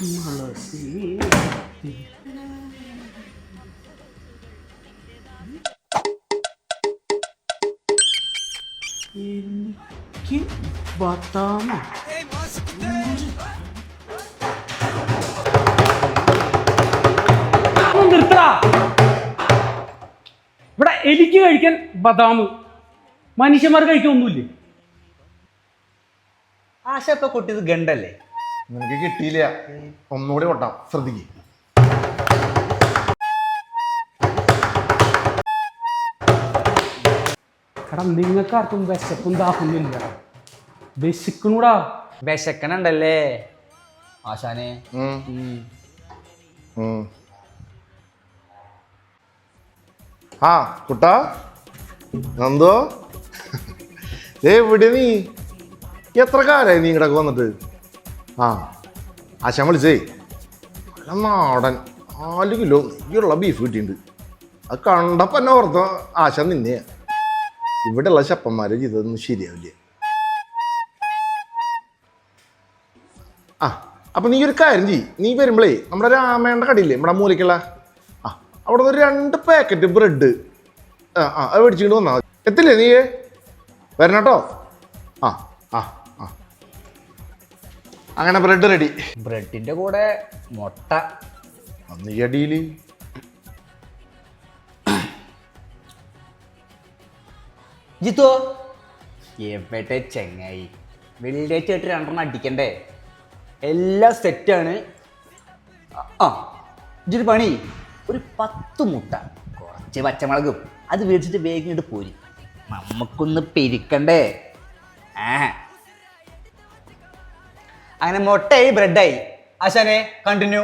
എനിക്ക് ബദാമ നിർത്തടാ. ഇവിടെ എലിക്ക് കഴിക്കാൻ ബദാമ്, മനുഷ്യന്മാർ കഴിക്കാൻ ഒന്നുമില്ലേ? ആശ ഇപ്പൊ കൊട്ടിയത് ഗണ്ടല്ലേ? നിനക്ക് കിട്ടിയില്ല, ഒന്നുകൂടി കൊട്ടാം, ശ്രദ്ധിക്ക്. എടാ നിങ്ങൾക്ക് ആർക്കും വിശപ്പും ദാഹൊന്നുമില്ല. വിശക്കണൂടാ. വിശക്കണുണ്ടല്ലേ ആശാനെ? ആ കുട്ടാ, നന്ദോ, എവിടെ നീ? എത്ര കാലായി നീ ഇങ്ങടൊക്കെ വന്നിട്ട്? ആ ആശാൻ വിളിച്ചേ, നല്ല നാടൻ 4 കിലോ നെയ്യുള്ള ബീഫ് കിട്ടിയിട്ടുണ്ട്. അത് കണ്ടപ്പോൾ എന്നെ ഓർത്ത ആശാൻ നിന്നെ. ഇവിടെയുള്ള ശപ്പന്മാരെ ചെയ്തൊന്നും ശരിയാവില്ല. ആ അപ്പം നീ ഒരു കാര്യം ചെയ്യ്, നീ വരുമ്പോഴേ നമ്മുടെ രാമേണ്ട കടയില്ലേ നമ്മുടെ മൂലയ്ക്കുള്ള, ആ അവിടെ നിന്ന് 2 പാക്കറ്റ് ബ്രെഡ് അത് മേടിച്ചിട്ട് വന്നാൽ മതി. എത്തില്ലേ നീ? വരണം കേട്ടോ. ആ ആ ആ അങ്ങനെ ബ്രെഡ് റെഡി. ബ്രെഡിന്റെ കൂടെ മുട്ട. നീ അടിയിൽ ജിത്തോ എവിടെ ചെങ്ങായി? വെള്ളിയാഴ്ച ആയിട്ട് 2 അടിക്കണ്ടേ? എല്ലാം സെറ്റാണ്. ആ ഇതൊരു പണി, ഒരു 10 മുട്ട, കുറച്ച് പച്ചമുളകും അത് മേടിച്ചിട്ട് വേഗം ഇട്ട് പോരി. നമുക്കൊന്ന് പെരിക്കണ്ടേ? അങ്ങനെ മുട്ടയായി ബ്രെഡായി. ആശാനെ കണ്ടിന്യൂ.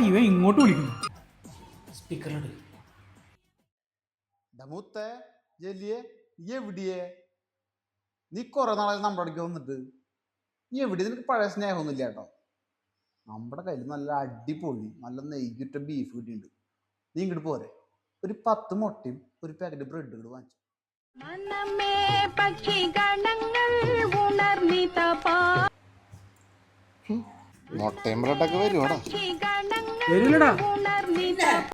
ഇവ ഇങ്ങോട്ട് വിളിക്കുന്നു. സ്പീക്കറിലോട്ട്. നീ കുറെ നാളെ നമ്മുടെ അടുക്ക് വന്നിട്ട് നീ എവിടെ? നിനക്ക് പഴയ സ്നേഹമൊന്നുമില്ല കേട്ടോ. നമ്മുടെ കയ്യിൽ നല്ല അടിപൊളി നല്ല നെയ്യിട്ട ബീഫ് കിട്ടിയിട്ടുണ്ട്. നീ ഇങ്ങോട്ട് പോരെ, ഒരു 10 മുട്ടയും ഒരു പാക്കറ്റ് ബ്രെഡ് കൂടെ വാങ്ങിച്ചു. മുട്ടയും ബ്രെഡൊക്കെ വരുവാടാ. വരില്ലടാ.